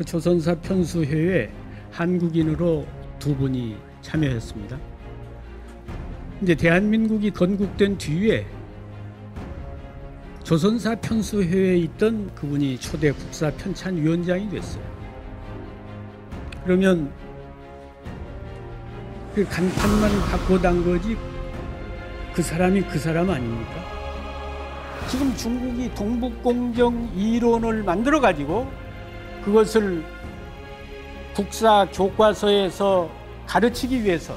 조선사 편수회에 한국인으로 2분이 참여했습니다. 이제 대한민국이 건국된 뒤에 조선사 편수회에 있던 그분이 초대 국사 편찬위원장이 됐어요. 그러면 그 간판만 갖고 단 거지 그 사람이 그 사람 아닙니까? 지금 중국이 동북공정 이론을 만들어 가지고 그것을 국사 교과서에서 가르치기 위해서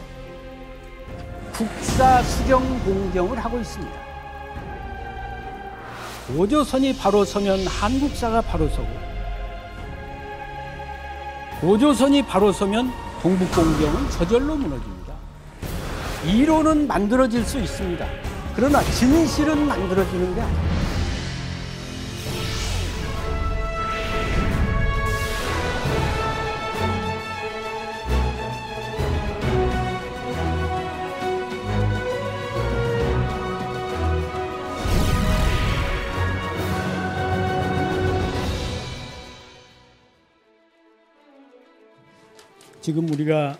국사 수정 공정을 하고 있습니다. 오조선이 바로 서면 한국사가 바로 서고, 오조선이 바로 서면 동북공정은 저절로 무너집니다. 이론은 만들어질 수 있습니다. 그러나 진실은 만들어지는 게 아닙니다. 지금 우리가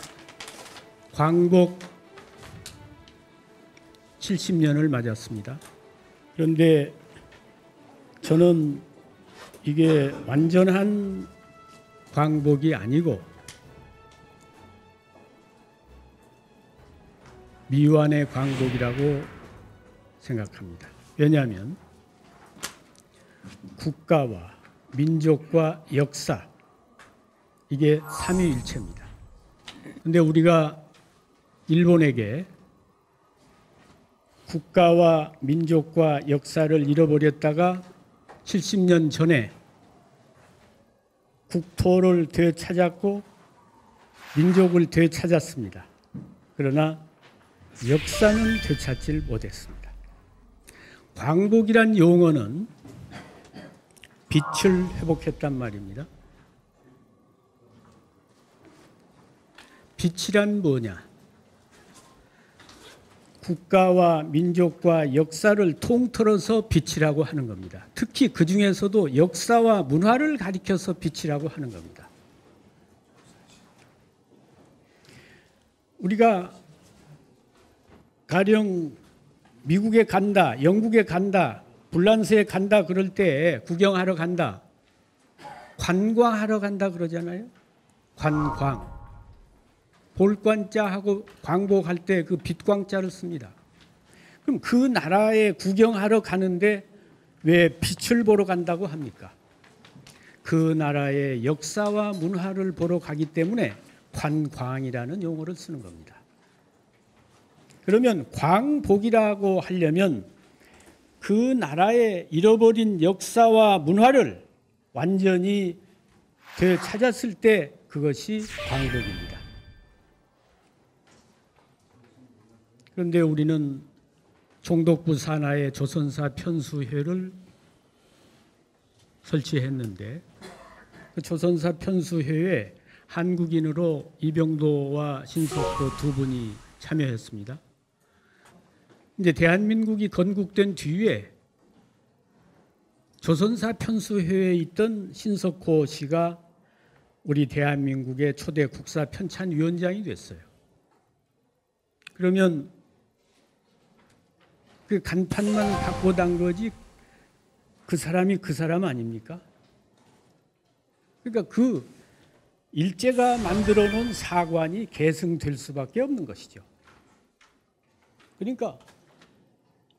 광복 70년을 맞았습니다. 그런데 저는 이게 완전한 광복이 아니고 미완의 광복이라고 생각합니다. 왜냐하면 국가와 민족과 역사, 이게 삼위일체입니다. 그런데 우리가 일본에게 국가와 민족과 역사를 잃어버렸다가 70년 전에 국토를 되찾았고 민족을 되찾았습니다. 그러나 역사는 되찾질 못했습니다. 광복이란 용어는 빛을 회복했단 말입니다. 빛이란 뭐냐? 국가와 민족과 역사를 통틀어서 빛이라고 하는 겁니다. 특히 그 중에서도 역사와 문화를 가리켜서 빛이라고 하는 겁니다. 우리가 가령 미국에 간다, 영국에 간다, 불란서에 간다 그럴 때 구경하러 간다, 관광하러 간다 그러잖아요. 관광. 볼관자하고 광복할 때 그 빛광자를 씁니다. 그럼 그 나라에 구경하러 가는데 왜 빛을 보러 간다고 합니까? 그 나라의 역사와 문화를 보러 가기 때문에 관광이라는 용어를 쓰는 겁니다. 그러면 광복이라고 하려면 그 나라의 잃어버린 역사와 문화를 완전히 되찾았을 때 그것이 광복입니다. 그런데 우리는 총독부 산하에 조선사 편수회를 설치했는데 그 조선사 편수회에 한국인으로 이병도와 신석도 2분이 참여했습니다. 이제 대한민국이 건국된 뒤에 조선사 편수회에 있던 신석호 씨가 우리 대한민국의 초대 국사 편찬위원장이 됐어요. 그러면 그 간판만 갖고 단 거지 그 사람이 그 사람 아닙니까? 그러니까 그 일제가 만들어 놓은 사관이 계승될 수밖에 없는 것이죠. 그러니까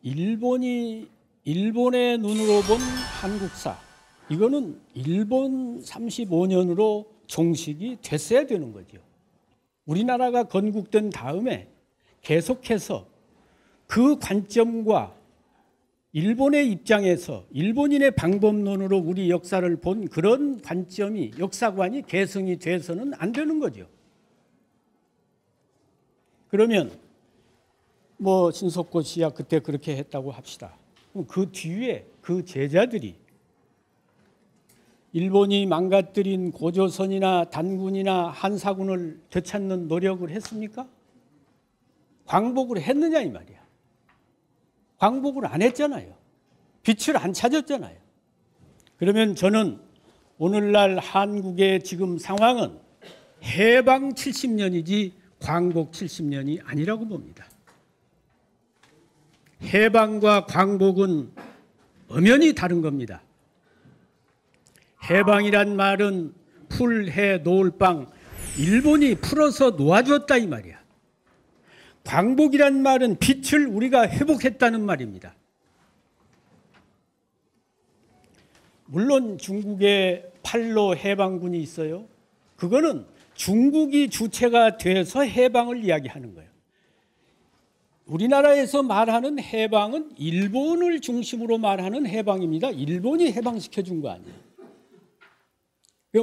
일본의 눈으로 본 한국사, 이거는 일본 35년으로 종식이 됐어야 되는 거죠. 우리나라가 건국된 다음에 계속해서 그 관점과 일본의 입장에서 일본인의 방법론으로 우리 역사를 본 그런 관점이, 역사관이 계승이 돼서는 안 되는 거죠. 그러면 뭐 신석호 씨야 그때 그렇게 했다고 합시다. 그럼 그 뒤에 그 제자들이 일본이 망가뜨린 고조선이나 단군이나 한사군을 되찾는 노력을 했습니까? 광복을 했느냐 이 말이야. 광복을 안 했잖아요. 빛을 안 찾았잖아요. 그러면 저는 오늘날 한국의 지금 상황은 해방 70년이지 광복 70년이 아니라고 봅니다. 해방과 광복은 엄연히 다른 겁니다. 해방이란 말은 풀, 해, 노을, 빵, 일본이 풀어서 놓아주었다 이 말이야. 광복이란 말은 빛을 우리가 회복했다는 말입니다. 물론 중국에 팔로 해방군이 있어요. 그거는 중국이 주체가 돼서 해방을 이야기하는 거예요. 우리나라에서 말하는 해방은 일본을 중심으로 말하는 해방입니다. 일본이 해방시켜준 거 아니에요.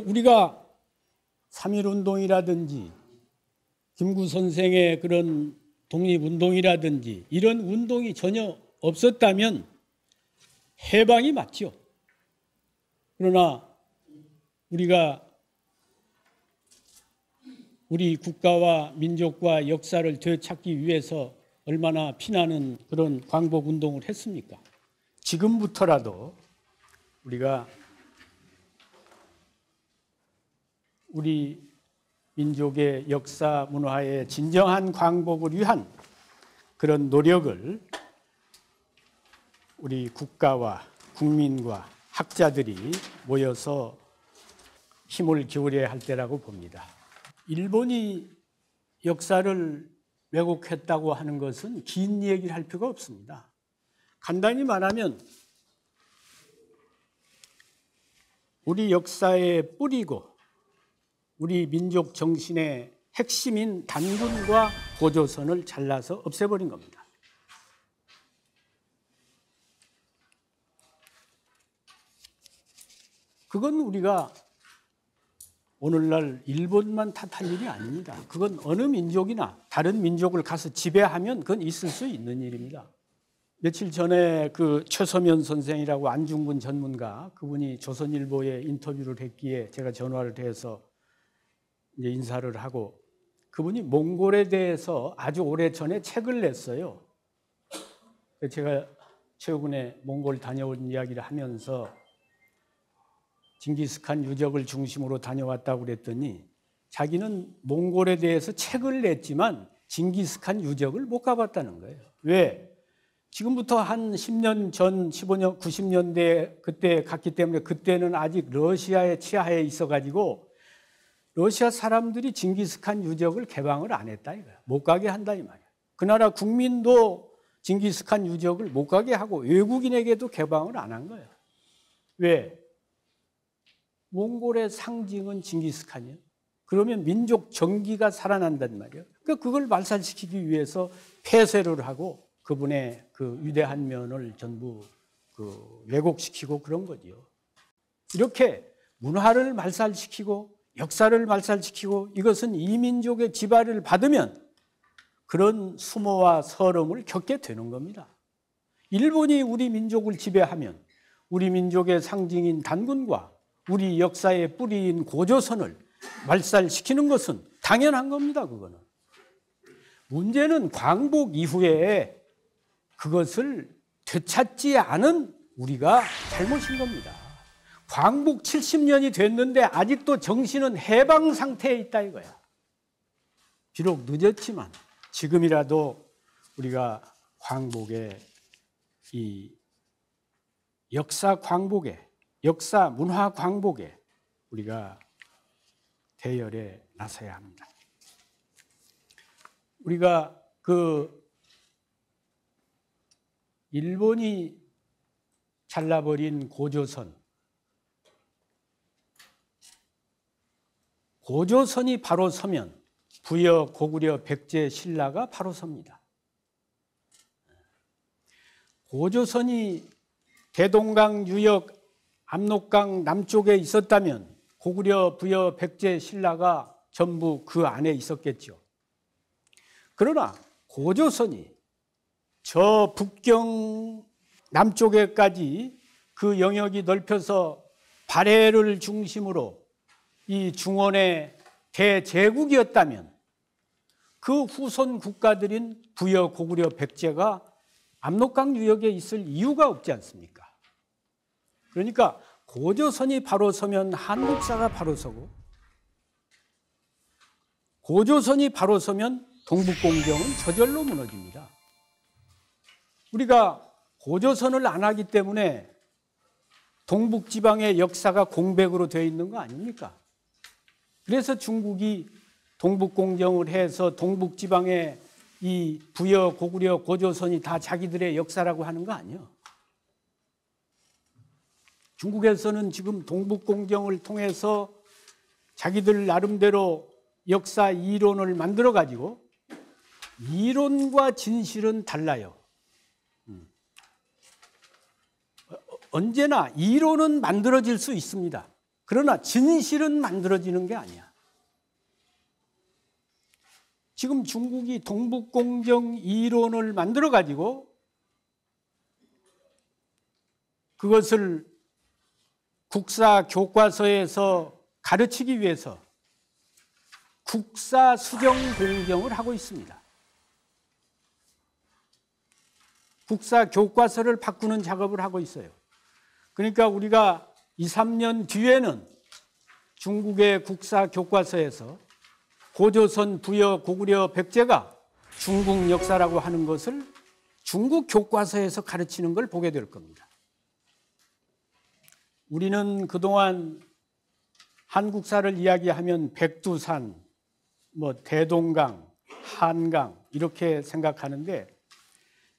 우리가 3.1운동이라든지 김구 선생의 그런 독립운동이라든지 이런 운동이 전혀 없었다면 해방이 맞죠. 그러나 우리가 우리 국가와 민족과 역사를 되찾기 위해서 얼마나 피나는 그런 광복운동을 했습니까? 지금부터라도 우리가 우리 민족의 역사 문화의 진정한 광복을 위한 그런 노력을 우리 국가와 국민과 학자들이 모여서 힘을 기울여야 할 때라고 봅니다. 일본이 역사를 왜곡했다고 하는 것은 긴 얘기를 할 필요가 없습니다. 간단히 말하면 우리 역사의 뿌리고 우리 민족 정신의 핵심인 단군과 고조선을 잘라서 없애버린 겁니다. 그건 우리가 오늘날 일본만 탓할 일이 아닙니다. 그건 어느 민족이나 다른 민족을 가서 지배하면 그건 있을 수 있는 일입니다. 며칠 전에 그 최서면 선생이라고 안중근 전문가, 그분이 조선일보에 인터뷰를 했기에 제가 전화를 해서 이제 인사를 하고, 그분이 몽골에 대해서 아주 오래전에 책을 냈어요. 제가 최근에 몽골 다녀온 이야기를 하면서 징기스칸 유적을 중심으로 다녀왔다고 그랬더니 자기는 몽골에 대해서 책을 냈지만 징기스칸 유적을 못 가봤다는 거예요. 왜? 지금부터 한 10년 전, 15년, 90년대 그때 갔기 때문에 그때는 아직 러시아의 치하에 있어가지고 러시아 사람들이 징기스칸 유적을 개방을 안 했다 이거야. 못 가게 한다 이 말이야. 그 나라 국민도 징기스칸 유적을 못 가게 하고 외국인에게도 개방을 안 한 거예요. 왜? 몽골의 상징은 징기스칸이에요. 그러면 민족 정기가 살아난단 말이에요. 그러니까 그걸 말살시키기 위해서 폐쇄를 하고 그분의 그 위대한 면을 전부 왜곡시키고 그런 거죠. 이렇게 문화를 말살시키고 역사를 말살시키고 이것은 이 민족의 지발을 받으면 그런 수모와 서름을 겪게 되는 겁니다. 일본이 우리 민족을 지배하면 우리 민족의 상징인 단군과 우리 역사의 뿌리인 고조선을 말살시키는 것은 당연한 겁니다. 그거는. 문제는 광복 이후에 그것을 되찾지 않은 우리가 잘못인 겁니다. 광복 70년이 됐는데 아직도 정신은 해방 상태에 있다 이거야. 비록 늦었지만 지금이라도 우리가 광복의 이 역사 광복에, 역사 문화 광복에 우리가 대열에 나서야 합니다. 우리가 일본이 잘라버린 고조선이 바로 서면 부여, 고구려, 백제, 신라가 바로 섭니다. 고조선이 대동강 유역, 압록강 남쪽에 있었다면 고구려, 부여, 백제, 신라가 전부 그 안에 있었겠죠. 그러나 고조선이 저 북경 남쪽에까지 그 영역이 넓혀서 발해를 중심으로 이 중원의 대제국이었다면 그 후손 국가들인 부여, 고구려, 백제가 압록강 유역에 있을 이유가 없지 않습니까? 그러니까 고조선이 바로 서면 한국사가 바로 서고, 고조선이 바로 서면 동북공정은 저절로 무너집니다. 우리가 고조선을 안 하기 때문에 동북지방의 역사가 공백으로 되어 있는 거 아닙니까? 그래서 중국이 동북공정을 해서 동북지방의 이 부여, 고구려, 고조선이 다 자기들의 역사라고 하는 거 아니에요. 중국에서는 지금 동북공정을 통해서 자기들 나름대로 역사 이론을 만들어 가지고 이론과 진실은 달라요. 언제나 이론은 만들어질 수 있습니다. 그러나 진실은 만들어지는 게 아니야. 지금 중국이 동북공정 이론을 만들어 가지고 그것을 국사 교과서에서 가르치기 위해서 국사 수정 공정을 하고 있습니다. 국사 교과서를 바꾸는 작업을 하고 있어요. 그러니까 우리가 2, 3년 뒤에는 중국의 국사 교과서에서 고조선, 부여, 고구려, 백제가 중국 역사라고 하는 것을 중국 교과서에서 가르치는 걸 보게 될 겁니다. 우리는 그동안 한국사를 이야기하면 백두산, 대동강, 한강 이렇게 생각하는데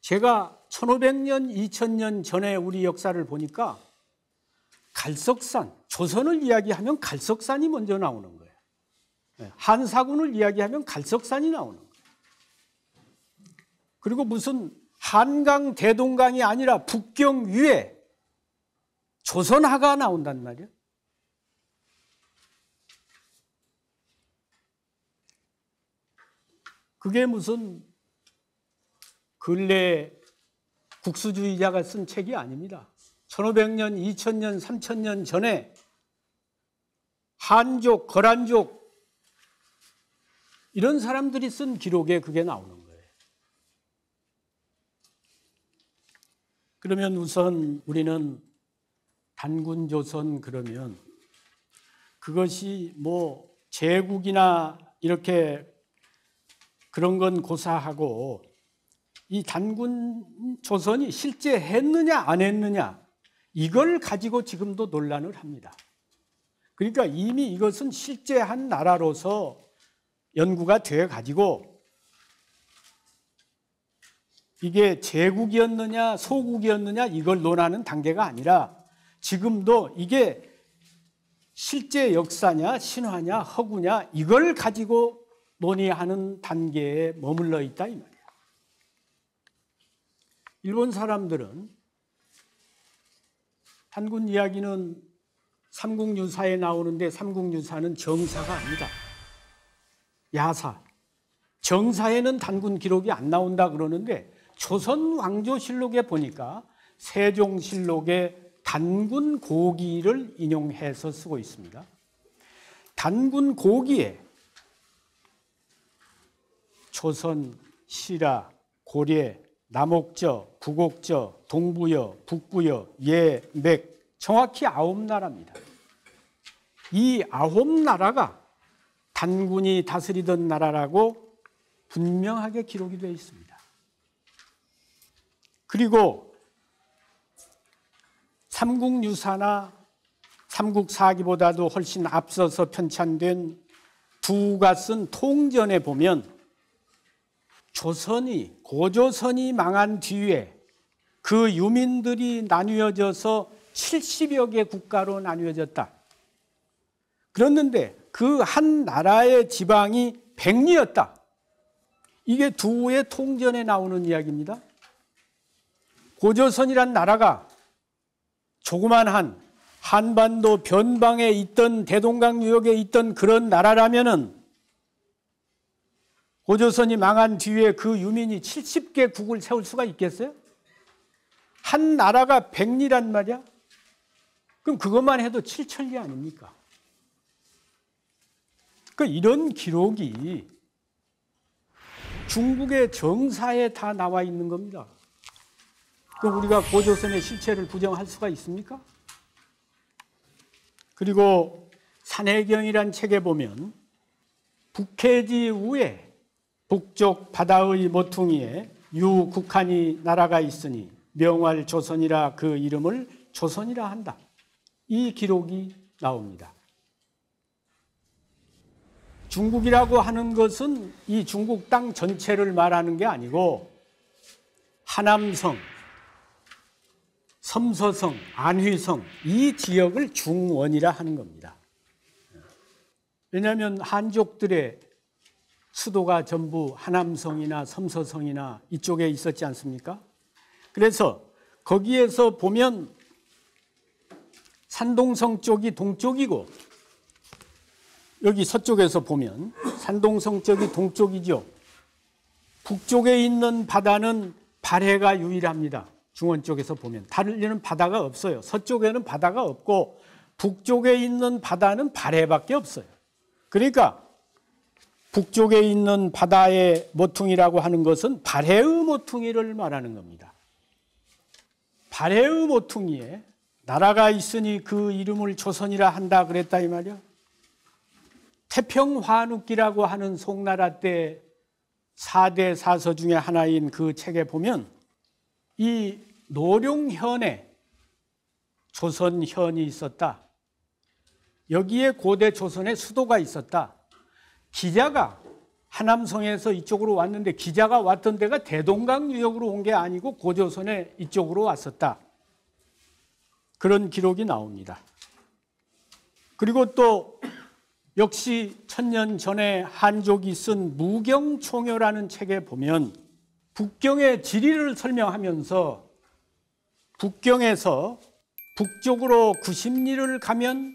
제가 1500년, 2000년 전에 우리 역사를 보니까 갈석산, 조선을 이야기하면 갈석산이 먼저 나오는 거예요. 한사군을 이야기하면 갈석산이 나오는 거예요. 그리고 무슨 한강, 대동강이 아니라 북경 위에 조선하가 나온단 말이에요. 그게 무슨 근래 국수주의자가 쓴 책이 아닙니다. 1500년, 2000년, 3000년 전에 한족, 거란족 이런 사람들이 쓴 기록에 그게 나오는 거예요. 그러면 우선 우리는 단군조선 그러면 그것이 제국이나 이렇게 그런 건 고사하고 이 단군조선이 실제 했느냐 안 했느냐 이걸 가지고 지금도 논란을 합니다. 그러니까 이미 이것은 실제 한 나라로서 연구가 돼 가지고 이게 제국이었느냐 소국이었느냐 이걸 논하는 단계가 아니라 지금도 이게 실제 역사냐 신화냐 허구냐 이걸 가지고 논의하는 단계에 머물러 있다 이 말이에요. 일본 사람들은 단군 이야기는 삼국유사에 나오는데 삼국유사는 정사가 아니다. 야사. 정사에는 단군 기록이 안 나온다 그러는데 조선 왕조실록에 보니까 세종실록에 단군 고기를 인용해서 쓰고 있습니다. 단군 고기에 조선, 신라, 고려, 남옥저, 북옥저, 동부여, 북부여, 예, 맥 정확히 9나라입니다. 이 9나라가 단군이 다스리던 나라라고 분명하게 기록이 되어 있습니다. 그리고 삼국유사나 삼국사기보다도 훨씬 앞서서 편찬된 두가 쓴 통전에 보면 고조선이 망한 뒤에 그 유민들이 나뉘어져서 70여 개 국가로 나뉘어졌다. 그랬는데 그 한 나라의 지방이 백리였다. 이게 두의 통전에 나오는 이야기입니다. 고조선이란 나라가 조그만한 한반도 변방에 있던 대동강 유역에 있던 그런 나라라면은 고조선이 망한 뒤에 그 유민이 70개 국을 세울 수가 있겠어요? 한 나라가 백리란 말이야? 그럼 그것만 해도 7천리 아닙니까? 그러니까 이런 기록이 중국의 정사에 다 나와 있는 겁니다. 그럼 우리가 고조선의 실체를 부정할 수가 있습니까? 그리고 산해경이란 책에 보면 북해지 우에 북쪽 바다의 모퉁이에 유국한이 나라가 있으니 명활 조선이라 그 이름을 조선이라 한다. 이 기록이 나옵니다. 중국이라고 하는 것은 이 중국 땅 전체를 말하는 게 아니고 하남성, 섬서성, 안휘성 이 지역을 중원이라 하는 겁니다. 왜냐하면 한족들의 수도가 전부 하남성이나 섬서성이나 이쪽에 있었지 않습니까? 그래서 거기에서 보면 산동성 쪽이 동쪽이고 여기 서쪽에서 보면 산동성 쪽이 동쪽이죠. 북쪽에 있는 바다는 발해가 유일합니다. 중원 쪽에서 보면 다른 바다가 없어요. 서쪽에는 바다가 없고 북쪽에 있는 바다는 발해밖에 없어요. 그러니까 북쪽에 있는 바다의 모퉁이라고 하는 것은 발해의 모퉁이를 말하는 겁니다. 발해의 모퉁이에 나라가 있으니 그 이름을 조선이라 한다 그랬다 이 말이야. 태평화눕기라고 하는 송나라 때 4대 사서 중에 하나인 그 책에 보면 이 노룡현에 조선현이 있었다. 여기에 고대 조선의 수도가 있었다. 기자가 하남성에서 이쪽으로 왔는데 기자가 왔던 데가 대동강 유역으로 온 게 아니고 고조선에 이쪽으로 왔었다. 그런 기록이 나옵니다. 그리고 또 역시 1000년 전에 한족이 쓴 무경총효라는 책에 보면 북경의 지리를 설명하면서 북경에서 북쪽으로 90리를 가면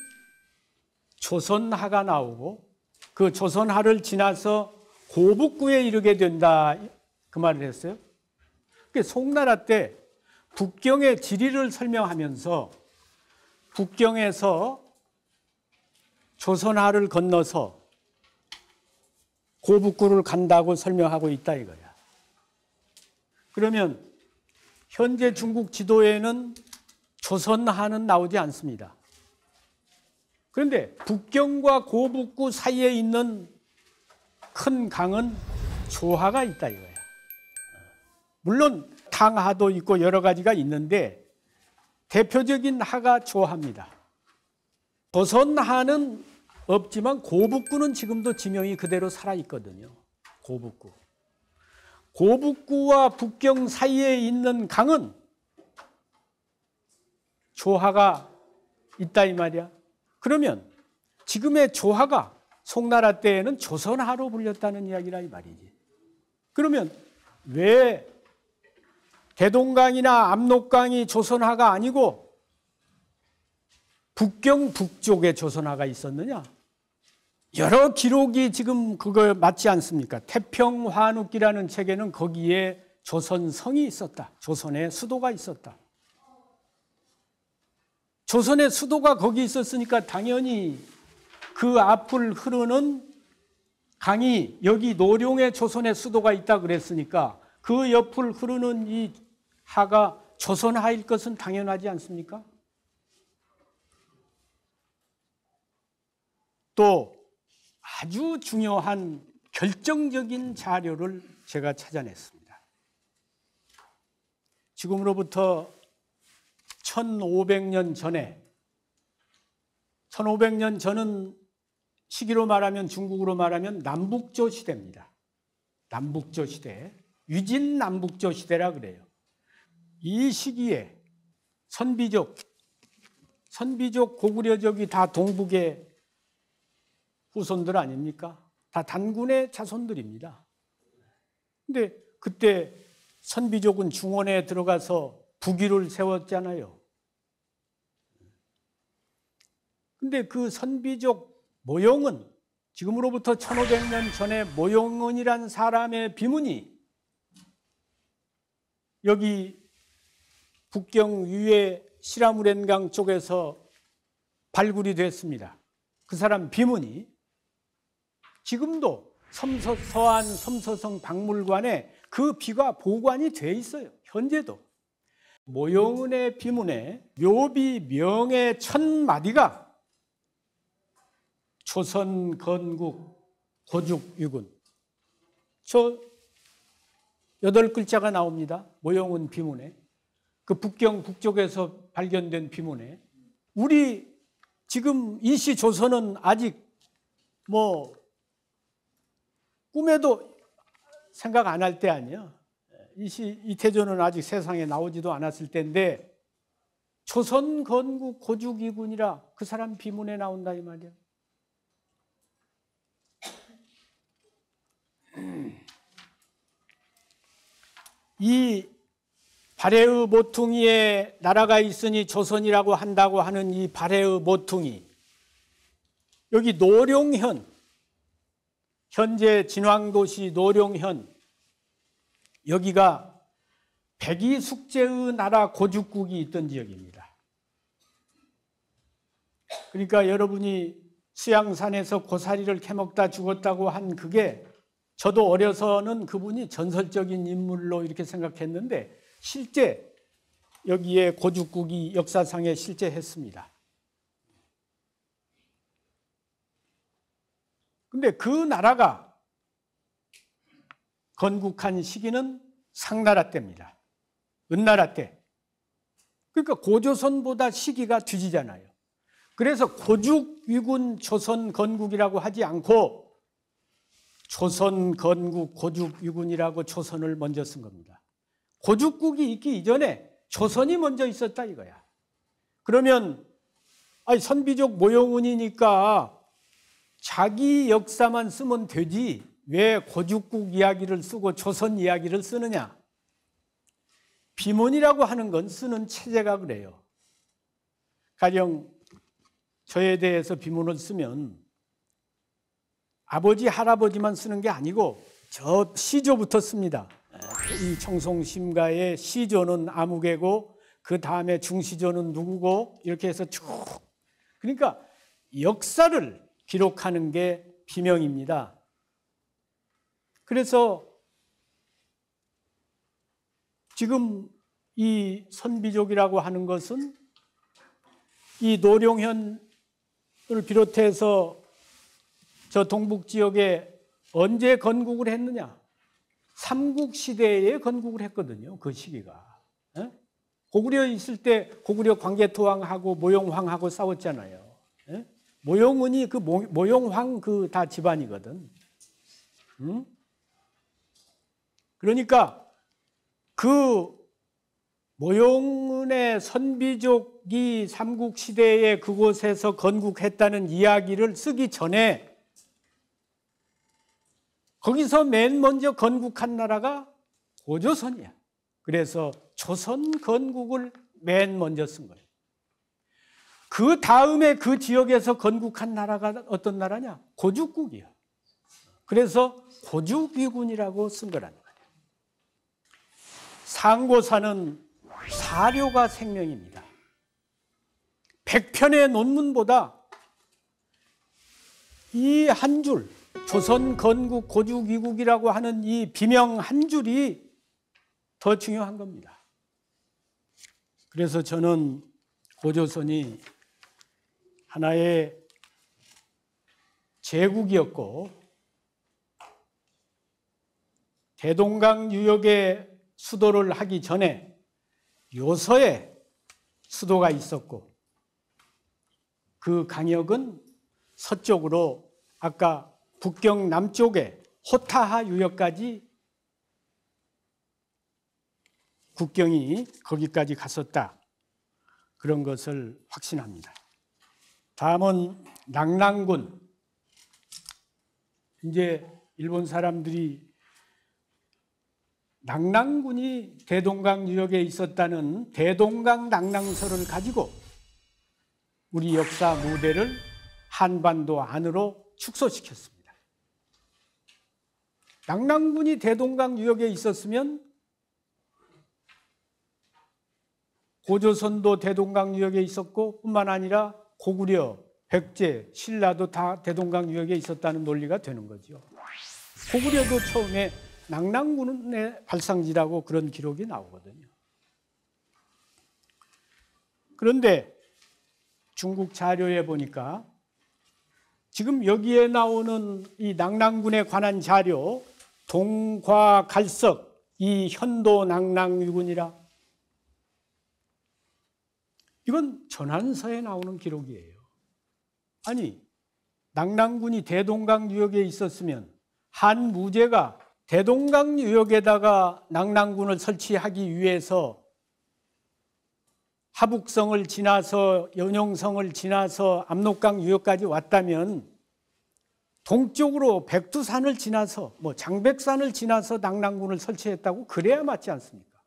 조선하가 나오고 그 조선하를 지나서 고북구에 이르게 된다 그 말을 했어요. 송나라 때 북경의 지리를 설명하면서 북경에서 조선하를 건너서 고북구를 간다고 설명하고 있다 이거야. 그러면 현재 중국 지도에는 조선하는 나오지 않습니다. 그런데 북경과 고북구 사이에 있는 큰 강은 조하가 있다 이거야. 물론 탕하도 있고 여러 가지가 있는데 대표적인 하가 조하입니다. 조선하는 없지만 고북구는 지금도 지명이 그대로 살아있거든요. 고북구. 고북구와 북경 사이에 있는 강은 조하가 있다 이 말이야. 그러면 지금의 조하가 송나라 때에는 조선하로 불렸다는 이야기라 이 말이지. 그러면 왜 대동강이나 압록강이 조선하가 아니고 북경 북쪽에 조선하가 있었느냐? 여러 기록이 지금 그거 맞지 않습니까? 태평화눕기라는 책에는 거기에 조선성이 있었다. 조선의 수도가 있었다. 조선의 수도가 거기 있었으니까 당연히 그 앞을 흐르는 강이 여기 노룡에 조선의 수도가 있다 그랬으니까 그 옆을 흐르는 이 하가 조선하일 것은 당연하지 않습니까? 또 아주 중요한 결정적인 자료를 제가 찾아냈습니다. 지금으로부터 1500년 전에 1500년 전은 시기로 말하면 중국으로 말하면 남북조 시대입니다. 남북조 시대, 위진 남북조 시대라 그래요. 이 시기에 선비족 고구려족이 다 동북의 후손들 아닙니까? 다 단군의 자손들입니다. 근데 그때 선비족은 중원에 들어가서 북위를 세웠잖아요. 근데 그 선비족 모용은 지금으로부터 1500년 전에 모용은이란 사람의 비문이 여기 북경 위에 시라무렌강 쪽에서 발굴이 됐습니다. 그 사람 비문이 지금도 서안 섬서성 박물관에 그 비가 보관이 돼 있어요. 현재도. 모용은의 비문에 묘비 명의 1000마디가 조선 건국 고죽 유군. 저 8글자가 나옵니다. 모형은 비문에. 그 북경 북쪽에서 발견된 비문에. 우리 지금 이시 조선은 아직 뭐 꿈에도 생각 안 할 때 아니야. 이시 이태조는 아직 세상에 나오지도 않았을 때인데 조선 건국 고죽 이군이라 그 사람 비문에 나온다 이 말이야. 이 발해의 모퉁이에 나라가 있으니 조선이라고 한다고 하는 이 발해의 모퉁이, 여기 노룡현, 현재 진왕도시 노룡현, 여기가 백이숙제의 나라 고죽국이 있던 지역입니다. 그러니까 여러분이 수양산에서 고사리를 캐먹다 죽었다고 한 그게, 저도 어려서는 그분이 전설적인 인물로 이렇게 생각했는데 실제 여기에 고죽국이 역사상에 실제했습니다. 근데 그 나라가 건국한 시기는 상나라 때입니다. 은나라 때. 그러니까 고조선보다 시기가 뒤지잖아요. 그래서 고죽 위군 조선 건국이라고 하지 않고 조선 건국 고죽 위군이라고 조선을 먼저 쓴 겁니다. 고죽국이 있기 이전에 조선이 먼저 있었다 이거야. 그러면 선비족 모형운이니까 자기 역사만 쓰면 되지 왜 고죽국 이야기를 쓰고 조선 이야기를 쓰느냐. 비문이라고 하는 건 쓰는 체제가 그래요. 가령 저에 대해서 비문을 쓰면 아버지 할아버지만 쓰는 게 아니고 저 시조부터 씁니다. 이 청송심가의 시조는 아무개고 그 다음에 중시조는 누구고 이렇게 해서 쭉, 그러니까 역사를 기록하는 게 비명입니다. 그래서 지금 이 선비족이라고 하는 것은 이 노룡현을 비롯해서 저 동북 지역에 언제 건국을 했느냐? 삼국시대에 건국을 했거든요. 그 시기가. 고구려에 있을 때 고구려 광개토왕하고 모용황하고 싸웠잖아요. 모용은이 그 모용황 그 다 집안이거든. 그러니까 그 모용은의 선비족이 삼국시대에 그곳에서 건국했다는 이야기를 쓰기 전에 거기서 맨 먼저 건국한 나라가 고조선이야. 그래서 조선 건국을 맨 먼저 쓴 거예요. 그 다음에 그 지역에서 건국한 나라가 어떤 나라냐? 고죽국이야. 그래서 고죽위군이라고 쓴 거라는 거예요. 상고사는 사료가 생명입니다. 100편의 논문보다 이 한 줄, 조선 건국 고죽위국이라고 하는 이 비명 한 줄이 더 중요한 겁니다. 그래서 저는 고조선이 하나의 제국이었고 대동강 유역에 수도를 하기 전에 요서에 수도가 있었고 그 강역은 서쪽으로 아까 북경 남쪽에 호타하 유역까지 국경이 거기까지 갔었다. 그런 것을 확신합니다. 다음은 낙랑군. 이제 일본 사람들이 낙랑군이 대동강 유역에 있었다는 대동강 낙랑설을 가지고 우리 역사 무대를 한반도 안으로 축소시켰습니다. 낙랑군이 대동강 유역에 있었으면 고조선도 대동강 유역에 있었고 뿐만 아니라 고구려, 백제, 신라도 다 대동강 유역에 있었다는 논리가 되는 거죠. 고구려도 처음에 낙랑군의 발상지라고 그런 기록이 나오거든요. 그런데 중국 자료에 보니까 지금 여기에 나오는 이 낙랑군에 관한 자료, 동과갈석 이 현도 낙랑유군이라, 이건 전한서에 나오는 기록이에요. 아니, 낙랑군이 대동강 유역에 있었으면 한 무제가 대동강 유역에다가 낙랑군을 설치하기 위해서 하북성을 지나서 연용성을 지나서 압록강 유역까지 왔다면 동쪽으로 백두산을 지나서 장백산을 지나서 낙랑군을 설치했다고 그래야 맞지 않습니까?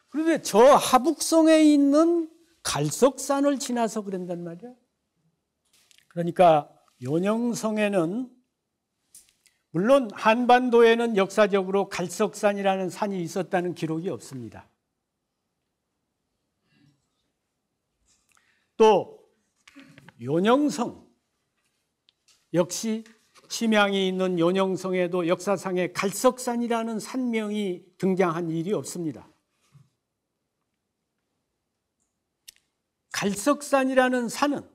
그런데 저 하북성에 있는 갈석산을 지나서 그런단 말이야. 그러니까 연용성에는, 물론 한반도에는 역사적으로 갈석산이라는 산이 있었다는 기록이 없습니다. 또 연용성 역시 침양이 있는 연용성에도 역사상에 갈석산이라는 산명이 등장한 일이 없습니다. 갈석산이라는 산은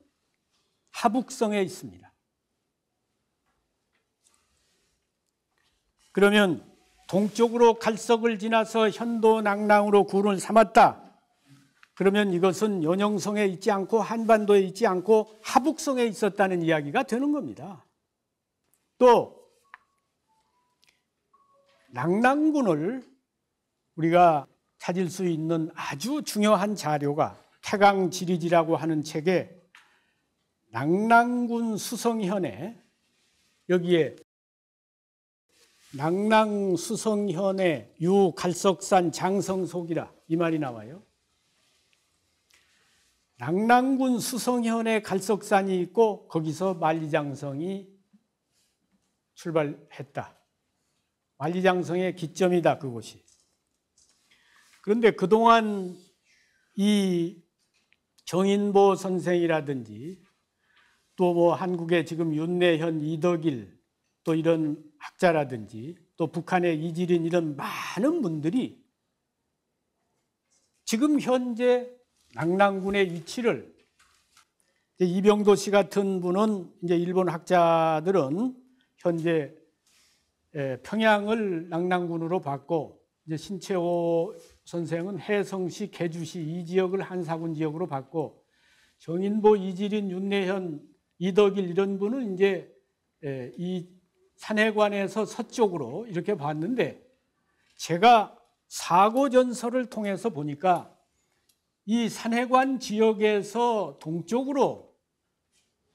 하북성에 있습니다. 그러면 동쪽으로 갈석을 지나서 현도 낙랑으로 굴을 삼았다. 그러면 이것은 연용성에 있지 않고 한반도에 있지 않고 하북성에 있었다는 이야기가 되는 겁니다. 또 낙랑군을 우리가 찾을 수 있는 아주 중요한 자료가 태강지리지라고 하는 책에 낙랑군 수성현에, 여기에 낙랑 수성현의 유갈석산 장성속이라 이 말이 나와요. 낙랑군 수성현에 갈석산이 있고 거기서 만리장성이 출발했다. 만리장성의 기점이다, 그곳이. 그런데 그동안 이 정인보 선생이라든지 또 한국의 지금 윤내현, 이덕일 또 이런 학자라든지 또 북한의 이지린 이런 많은 분들이 지금 현재 낙랑군의 위치를, 이병도 씨 같은 분은, 이제 일본 학자들은 현재 평양을 낙랑군으로 봤고, 이제 신채호 선생은 해성시, 개주시 이 지역을 한사군 지역으로 봤고, 정인보, 이지린, 윤내현, 이덕일 이런 분은 이제 이 산해관에서 서쪽으로 이렇게 봤는데, 제가 사고전서를 통해서 보니까 이 산해관 지역에서 동쪽으로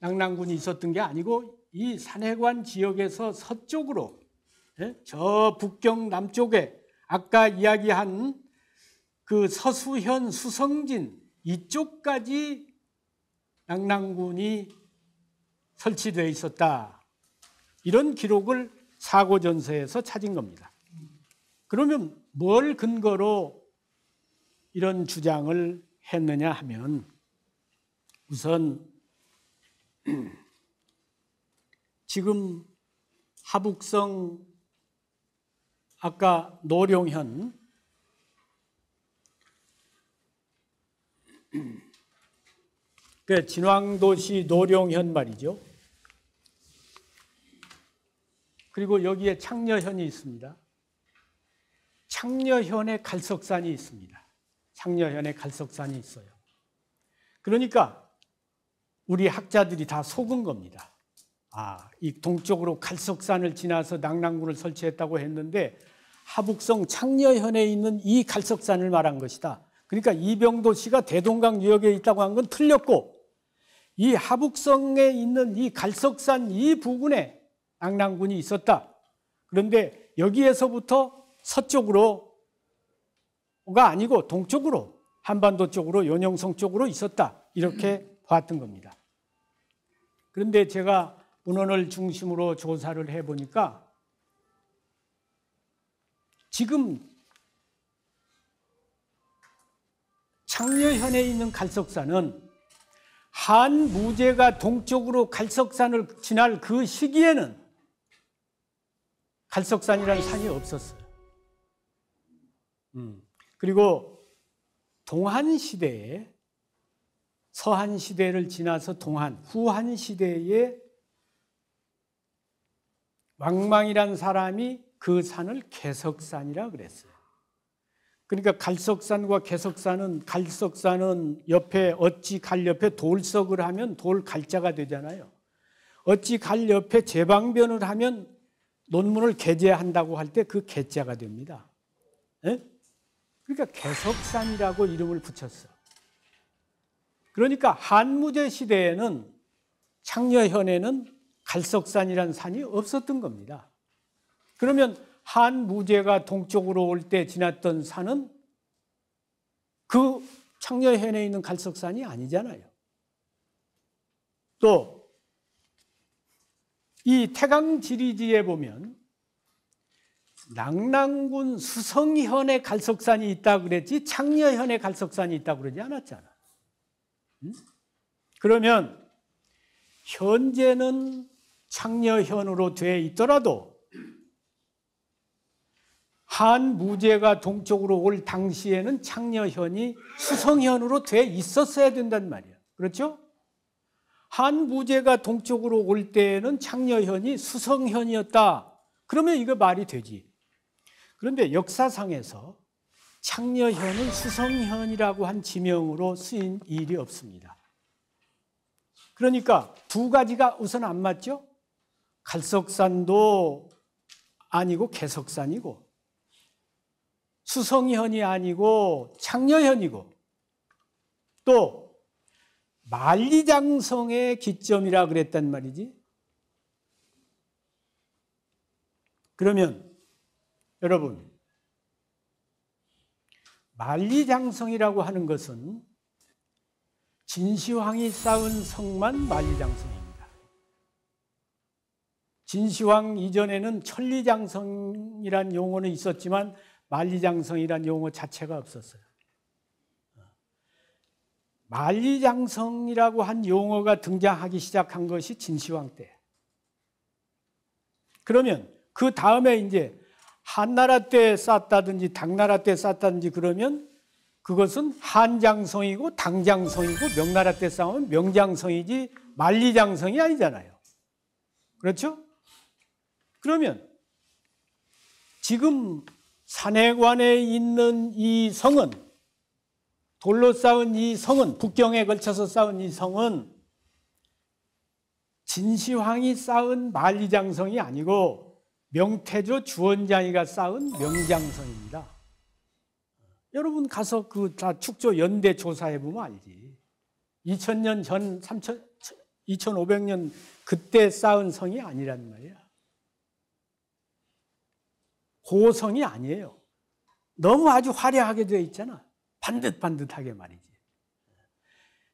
낙랑군이 있었던 게 아니고 이 산해관 지역에서 서쪽으로, 저 북경 남쪽에 아까 이야기한 그 서수현, 수성진 이쪽까지 낙랑군이 설치되어 있었다. 이런 기록을 사고전서에서 찾은 겁니다. 그러면 뭘 근거로 이런 주장을 했느냐 하면, 우선 지금 하북성, 아까 노룡현, 그 진왕도시 노룡현 말이죠. 그리고 여기에 창녀현이 있습니다. 창녀현에 갈석산이 있습니다. 창녀현에 갈석산이 있어요. 그러니까 우리 학자들이 다 속은 겁니다. 이 동쪽으로 갈석산을 지나서 낙랑군을 설치했다고 했는데 하북성 창녀현에 있는 이 갈석산을 말한 것이다. 그러니까 이병도 씨가 대동강 유역에 있다고 한 건 틀렸고, 이 하북성에 있는 이 갈석산 이 부근에 낙랑군이 있었다. 그런데 여기에서부터 서쪽으로가 아니고 동쪽으로, 한반도 쪽으로, 연용성 쪽으로 있었다. 이렇게 봤던 겁니다. 그런데 제가 문헌을 중심으로 조사를 해보니까 지금 창녀현에 있는 갈석산은 한 무제가 동쪽으로 갈석산을 지날 그 시기에는 갈석산이라는 산이 없었어요. 그리고 동한시대에, 서한시대를 지나서 동한, 후한시대에 왕망이란 사람이 그 산을 개석산이라 그랬어요. 그러니까 갈석산과 개석산은, 갈석산은 옆에, 어찌 갈 옆에 돌석을 하면 돌 갈자가 되잖아요. 어찌 갈 옆에 제방변을 하면 논문을 게재한다고 할 때 그 게자가 됩니다. 에? 그러니까 개석산이라고 이름을 붙였어. 그러니까 한무제 시대에는, 창녀현에는 갈석산이라는 산이 없었던 겁니다. 그러면 한무제가 동쪽으로 올 때 지났던 산은 그 창녀현에 있는 갈석산이 아니잖아요. 또 이 태강지리지에 보면 낙랑군 수성현에 갈석산이 있다고 그랬지 창녀현에 갈석산이 있다고 그러지 않았잖아. 그러면 현재는 창녀현으로 돼 있더라도 한무제가 동쪽으로 올 당시에는 창녀현이 수성현으로 돼 있었어야 된단 말이야. 그렇죠? 한무제가 동쪽으로 올 때에는 창녀현이 수성현이었다. 그러면 이거 말이 되지. 그런데 역사상에서 창녀현은 수성현이라고 한 지명으로 쓰인 일이 없습니다. 그러니까 두 가지가 우선 안 맞죠? 갈석산도 아니고 개석산이고, 수성현이 아니고 창녀현이고, 또 만리장성의 기점이라 그랬단 말이지. 그러면 여러분, 만리장성이라고 하는 것은 진시황이 쌓은 성만 만리장성입니다. 진시황 이전에는 천리장성이란 용어는 있었지만 만리장성이란 용어 자체가 없었어요. 만리장성이라고 한 용어가 등장하기 시작한 것이 진시황 때. 그러면 그 다음에 이제 한나라 때 쌓았다든지 당나라 때 쌓았다든지 그러면 그것은 한장성이고 당장성이고 명나라 때 쌓으면 명장성이지 만리장성이 아니잖아요. 그렇죠? 그러면 지금 산해관에 있는 이 성은, 돌로 쌓은 이 성은, 북경에 걸쳐서 쌓은 이 성은 진시황이 쌓은 만리장성이 아니고 명태조 주원장이가 쌓은 명장성입니다. 여러분 가서 그 다 축조 연대 조사해 보면 알지. 2000년 전, 2500년 그때 쌓은 성이 아니란 말이야. 고성이 아니에요. 너무 아주 화려하게 되어 있잖아. 반듯반듯하게 말이지.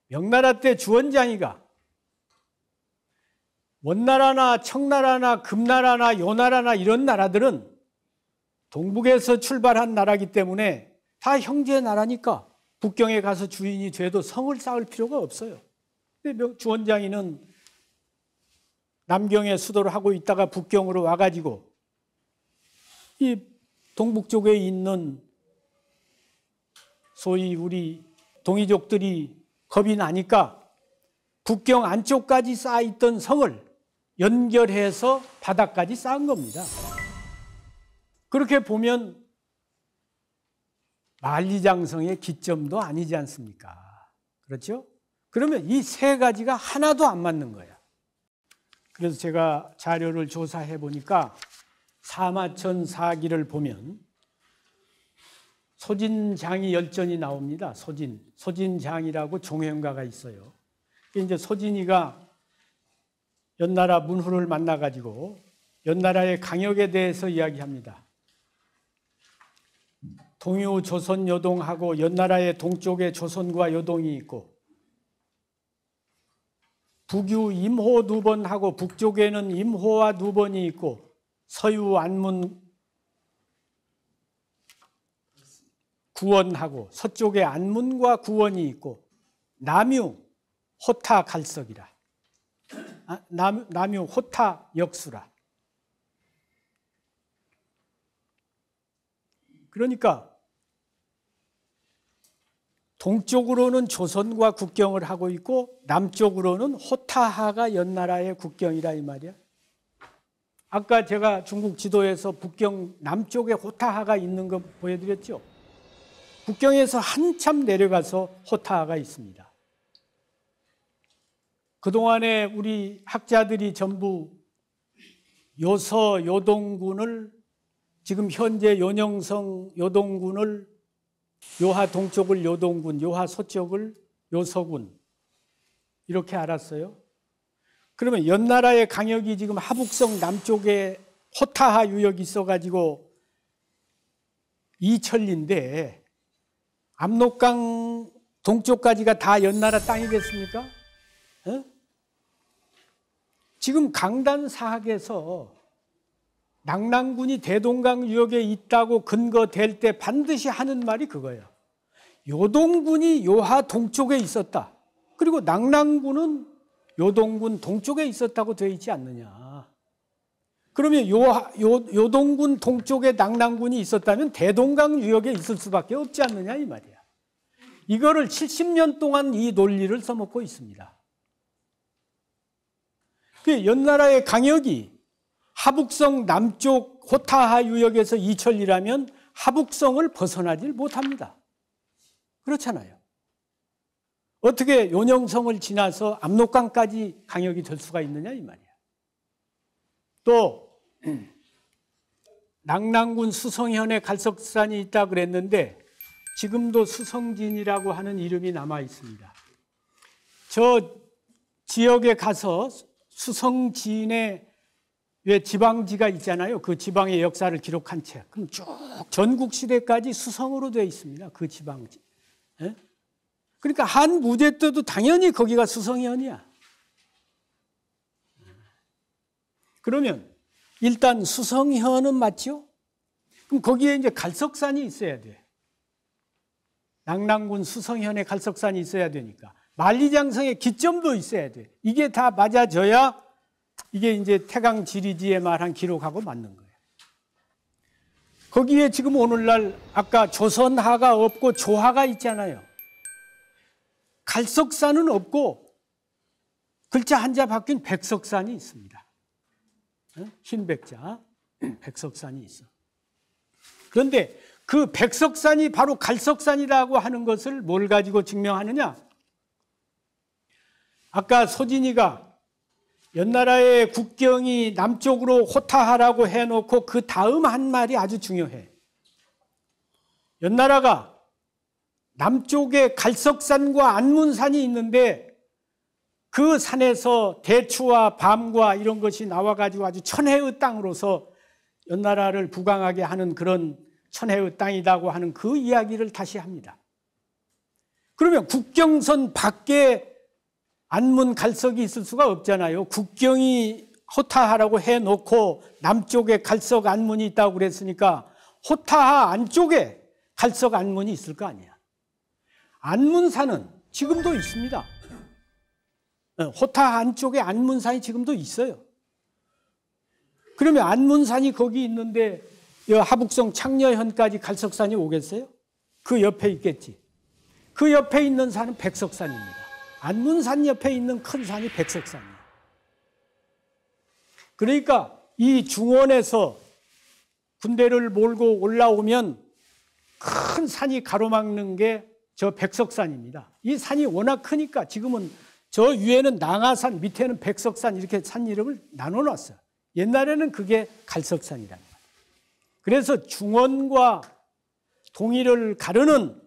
명나라 때 주원장이가 원나라나 청나라나 금나라나 요나라나 이런 나라들은 동북에서 출발한 나라이기 때문에 다 형제 나라니까 북경에 가서 주인이 돼도 성을 쌓을 필요가 없어요. 근데 주원장이는 남경에 수도를 하고 있다가 북경으로 와가지고 이 동북 쪽에 있는 소위 우리 동이족들이 겁이 나니까 북경 안쪽까지 쌓아있던 성을 연결해서 바닥까지 쌓은 겁니다. 그렇게 보면 만리장성의 기점도 아니지 않습니까? 그렇죠? 그러면 이 세 가지가 하나도 안 맞는 거야. 그래서 제가 자료를 조사해 보니까 사마천 사기를 보면 소진장이 열전이 나옵니다. 소진장이라고 종행가가 있어요. 이제 소진이가 연나라 문후를 만나가지고 연나라의 강역에 대해서 이야기합니다. 동유 조선 요동하고 연나라의 동쪽에 조선과 요동이 있고 북유 임호 두 번 하고 북쪽에는 임호와 두 번이 있고 서유 안문 구원하고 서쪽에 안문과 구원이 있고 남유 호타 갈석이라. 남유 호타 역수라. 그러니까 동쪽으로는 조선과 국경을 하고 있고 남쪽으로는 호타하가 연나라의 국경이라 이 말이야. 아까 제가 중국 지도에서 북경 남쪽에 호타하가 있는 거 보여드렸죠. 북경에서 한참 내려가서 호타하가 있습니다. 그동안에 우리 학자들이 전부 요서 요동군을, 지금 현재 연영성 요동군을, 요하 동쪽을 요동군, 요하 서쪽을 요서군 이렇게 알았어요. 그러면 연나라의 강역이 지금 하북성 남쪽에 호타하 유역이 있어가지고 이천리인데 압록강 동쪽까지가 다 연나라 땅이겠습니까? 어? 지금 강단 사학에서 낙랑군이 대동강 유역에 있다고 근거될 때 반드시 하는 말이 그거예요. 요동군이 요하 동쪽에 있었다. 그리고 낙랑군은 요동군 동쪽에 있었다고 되어 있지 않느냐. 그러면 요동군 동쪽에 낙랑군이 있었다면 대동강 유역에 있을 수밖에 없지 않느냐 이 말이야. 이거를 70년 동안 이 논리를 써먹고 있습니다. 그 연나라의 강역이 하북성 남쪽 호타하 유역에서 이천리라면 하북성을 벗어나질 못합니다. 그렇잖아요. 어떻게 요녕성을 지나서 압록강까지 강역이 될 수가 있느냐 이 말이야. 또 낙랑군 수성현에 갈석산이 있다 그랬는데 지금도 수성진이라고 하는 이름이 남아 있습니다. 저 지역에 가서 수성진에 왜 지방지가 있잖아요. 그 지방의 역사를 기록한 책. 그럼 쭉 전국 시대까지 수성으로 되어 있습니다. 그 지방지. 예? 그러니까 한 무제 때도 당연히 거기가 수성현이야. 그러면 일단 수성현은 맞죠? 그럼 거기에 이제 갈석산이 있어야 돼. 낙랑군 수성현에 갈석산이 있어야 되니까. 만리장성에 기점도 있어야 돼. 이게 다 맞아져야 이게 이제 태강지리지의 말한 기록하고 맞는 거예요. 거기에 지금 오늘날 아까 조선하가 없고 조하가 있잖아요. 갈석산은 없고 글자 한자 바뀐 백석산이 있습니다. 흰 백자 백석산이 있어. 그런데 그 백석산이 바로 갈석산이라고 하는 것을 뭘 가지고 증명하느냐? 아까 소진이가 연나라의 국경이 남쪽으로 호타하라고 해놓고 그 다음 한 말이 아주 중요해. 연나라가 남쪽에 갈석산과 안문산이 있는데 그 산에서 대추와 밤과 이런 것이 나와가지고 아주 천혜의 땅으로서 연나라를 부강하게 하는 그런 천혜의 땅이라고 하는 그 이야기를 다시 합니다. 그러면 국경선 밖에 안문 갈석이 있을 수가 없잖아요. 국경이 호타하라고 해놓고 남쪽에 갈석 안문이 있다고 그랬으니까 호타하 안쪽에 갈석 안문이 있을 거 아니야. 안문산은 지금도 있습니다. 호타하 안쪽에 안문산이 지금도 있어요. 그러면 안문산이 거기 있는데 하북성 창녀현까지 갈석산이 오겠어요? 그 옆에 있겠지. 그 옆에 있는 산은 백석산입니다. 안문산 옆에 있는 큰 산이 백석산이에요. 그러니까 이 중원에서 군대를 몰고 올라오면 큰 산이 가로막는 게 저 백석산입니다. 이 산이 워낙 크니까 지금은 저 위에는 낭하산, 밑에는 백석산 이렇게 산 이름을 나눠놨어요. 옛날에는 그게 갈석산이라는 거예요. 그래서 중원과 동해를 가르는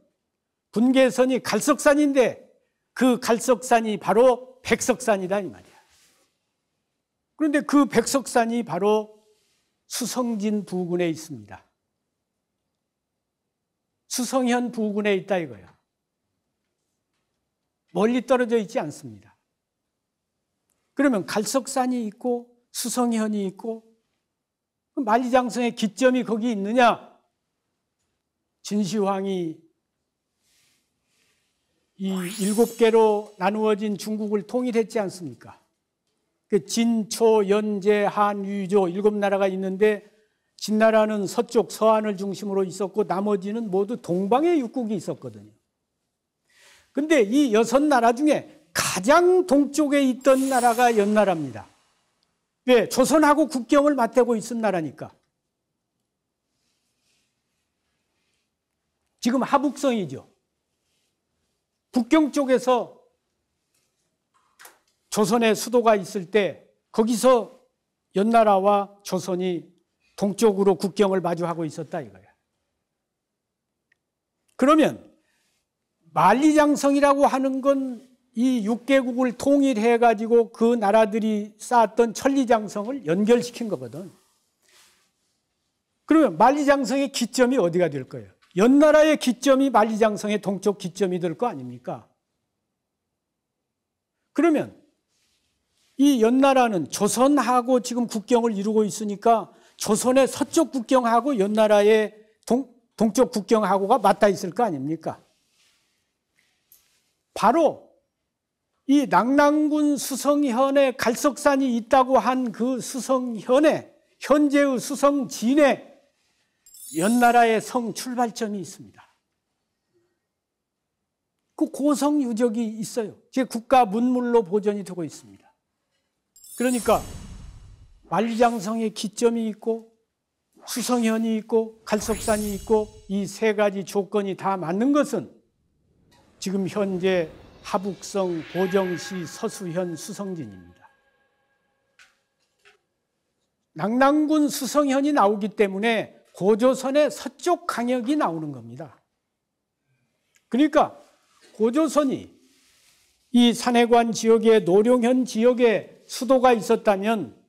분계선이 갈석산인데 그 갈석산이 바로 백석산이다 이 말이야. 그런데 그 백석산이 바로 수성진 부근에 있습니다. 수성현 부근에 있다 이거야. 멀리 떨어져 있지 않습니다. 그러면 갈석산이 있고 수성현이 있고 만리장성의 기점이 거기 있느냐? 진시황이 이 7개로 나누어진 중국을 통일했지 않습니까? 그 진, 초, 연, 제, 한, 유, 조 7나라가 있는데 진나라는 서쪽 서안을 중심으로 있었고 나머지는 모두 동방의 육국이 있었거든요. 근데 이 6나라 중에 가장 동쪽에 있던 나라가 연나라입니다. 왜? 조선하고 국경을 맞대고 있은 나라니까. 지금 하북성이죠. 북경 쪽에서 조선의 수도가 있을 때 거기서 연나라와 조선이 동쪽으로 국경을 마주하고 있었다 이거야. 그러면 만리장성이라고 하는 건 이 6개국을 통일해가지고 그 나라들이 쌓았던 천리장성을 연결시킨 거거든. 그러면 만리장성의 기점이 어디가 될 거예요? 연나라의 기점이 만리장성의 동쪽 기점이 될 거 아닙니까? 그러면 이 연나라는 조선하고 지금 국경을 이루고 있으니까 조선의 서쪽 국경하고 연나라의 동쪽 국경하고가 맞닿아 있을 거 아닙니까? 바로 이 낙랑군 수성현에 갈석산이 있다고 한 그 수성현에 현재의 수성진에 연나라의 성 출발점이 있습니다. 그 고성 유적이 있어요. 제 국가 문물로 보존이 되고 있습니다. 그러니까 만리장성의 기점이 있고 수성현이 있고 갈석산이 있고 이 세 가지 조건이 다 맞는 것은 지금 현재 하북성, 고정시, 서수현, 수성진입니다. 낙랑군 수성현이 나오기 때문에 고조선의 서쪽 강역이 나오는 겁니다. 그러니까 고조선이 이 산해관 지역에 노룡현 지역에 수도가 있었다면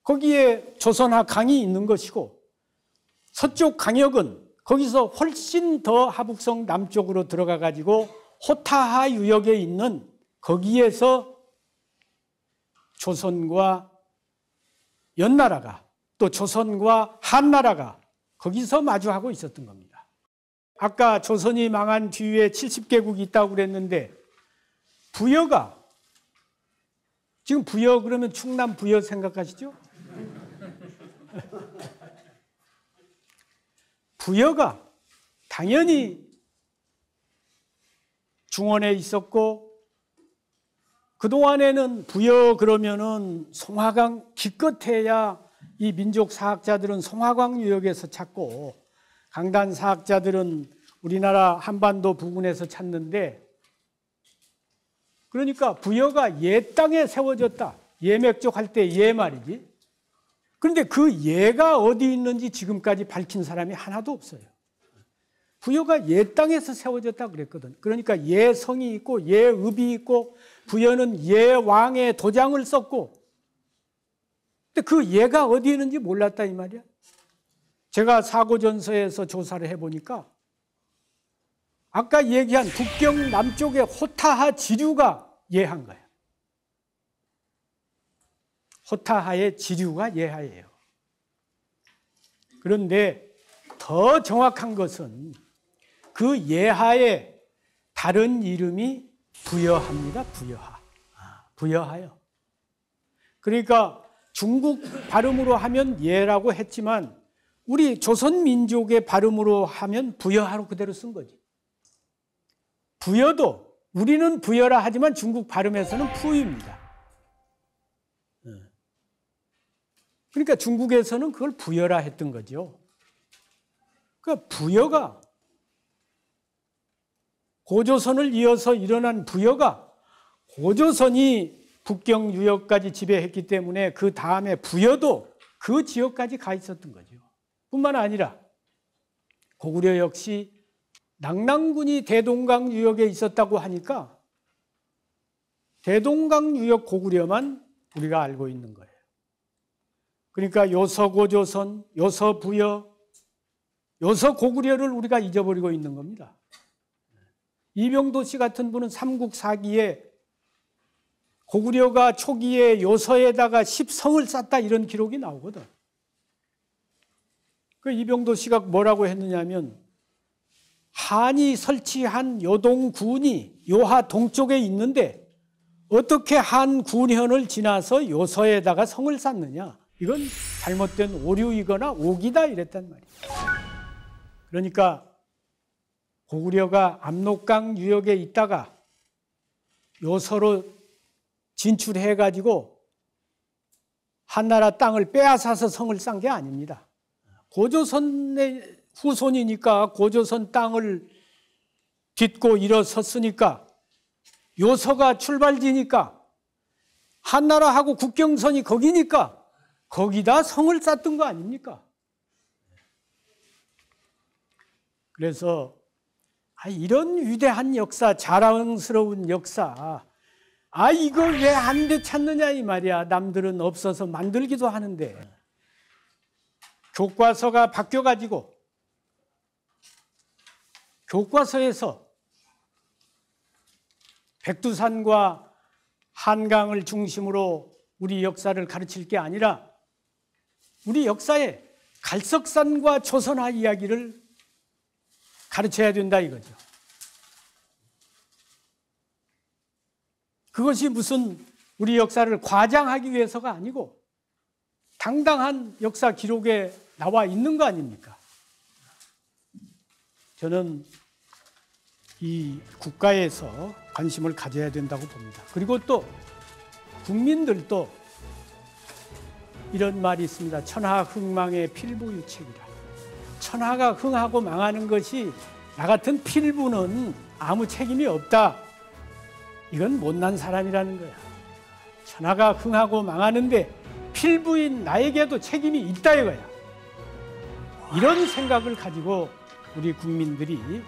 거기에 조선하 강이 있는 것이고 서쪽 강역은 거기서 훨씬 더 하북성 남쪽으로 들어가 가지고 호타하 유역에 있는 거기에서 조선과 연나라가 또 조선과 한나라가 거기서 마주하고 있었던 겁니다. 아까 조선이 망한 뒤에 70개국이 있다고 그랬는데 부여가 지금 부여 그러면 충남 부여 생각하시죠? 부여가 당연히 중원에 있었고 그동안에는 부여 그러면은 송화강 기껏해야 이 민족 사학자들은 송화강 유역에서 찾고 강단 사학자들은 우리나라 한반도 부근에서 찾는데 그러니까 부여가 예 땅에 세워졌다. 예맥적 할 때 예 말이지. 그런데 그 예가 어디 있는지 지금까지 밝힌 사람이 하나도 없어요. 부여가 예 땅에서 세워졌다 그랬거든. 그러니까 예 성이 있고 예 읍이 있고 부여는 예 왕의 도장을 썼고 근데 그 예가 어디 있는지 몰랐다 이 말이야. 제가 사고전서에서 조사를 해보니까 아까 얘기한 북경 남쪽의 호타하 지류가 예한 거야. 호타하의 지류가 예하예요. 그런데 더 정확한 것은 그 예하의 다른 이름이 부여하입니다. 부여하. 부여하요. 그러니까 중국 발음으로 하면 예라고 했지만 우리 조선 민족의 발음으로 하면 부여하로 그대로 쓴 거지. 부여도 우리는 부여라 하지만 중국 발음에서는 푸입니다. 그러니까 중국에서는 그걸 부여라 했던 거죠. 그러니까 부여가 고조선을 이어서 일어난 부여가 고조선이 북경 유역까지 지배했기 때문에 그 다음에 부여도 그 지역까지 가 있었던 거죠. 뿐만 아니라 고구려 역시 낙랑군이 대동강 유역에 있었다고 하니까 대동강 유역 고구려만 우리가 알고 있는 거예요. 그러니까 요서고조선, 요서부여, 요서고구려를 우리가 잊어버리고 있는 겁니다. 이병도 씨 같은 분은 삼국사기에 고구려가 초기에 요서에다가 10성을 쌓았다 이런 기록이 나오거든. 그 이병도 씨가 뭐라고 했느냐면 한이 설치한 요동군이 요하 동쪽에 있는데 어떻게 한 군현을 지나서 요서에다가 성을 쌓느냐. 이건 잘못된 오류이거나 오기다 이랬단 말이에요. 그러니까 고구려가 압록강 유역에 있다가 요서로 진출해가지고 한나라 땅을 빼앗아서 성을 쌓은 게 아닙니다. 고조선의 후손이니까 고조선 땅을 딛고 일어섰으니까 요서가 출발지니까 한나라하고 국경선이 거기니까 거기다 성을 쌓던 거 아닙니까? 그래서 이런 위대한 역사, 자랑스러운 역사, 이거 왜 안 되찾느냐 이 말이야. 남들은 없어서 만들기도 하는데 교과서가 바뀌어가지고 교과서에서 백두산과 한강을 중심으로 우리 역사를 가르칠 게 아니라 우리 역사에 갈석산과 조선화 이야기를 가르쳐야 된다 이거죠. 그것이 무슨 우리 역사를 과장하기 위해서가 아니고 당당한 역사 기록에 나와 있는 거 아닙니까? 저는 이 국가에서 관심을 가져야 된다고 봅니다. 그리고 또 국민들도 이런 말이 있습니다. 천하 흥망의 필부유책이라. 천하가 흥하고 망하는 것이 나 같은 필부는 아무 책임이 없다. 이건 못난 사람이라는 거야. 천하가 흥하고 망하는데 필부인 나에게도 책임이 있다 이거야. 이런 생각을 가지고 우리 국민들이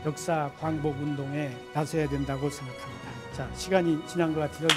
역사 광복 운동에 나서야 된다고 생각합니다. 자, 시간이 지난 것 같아서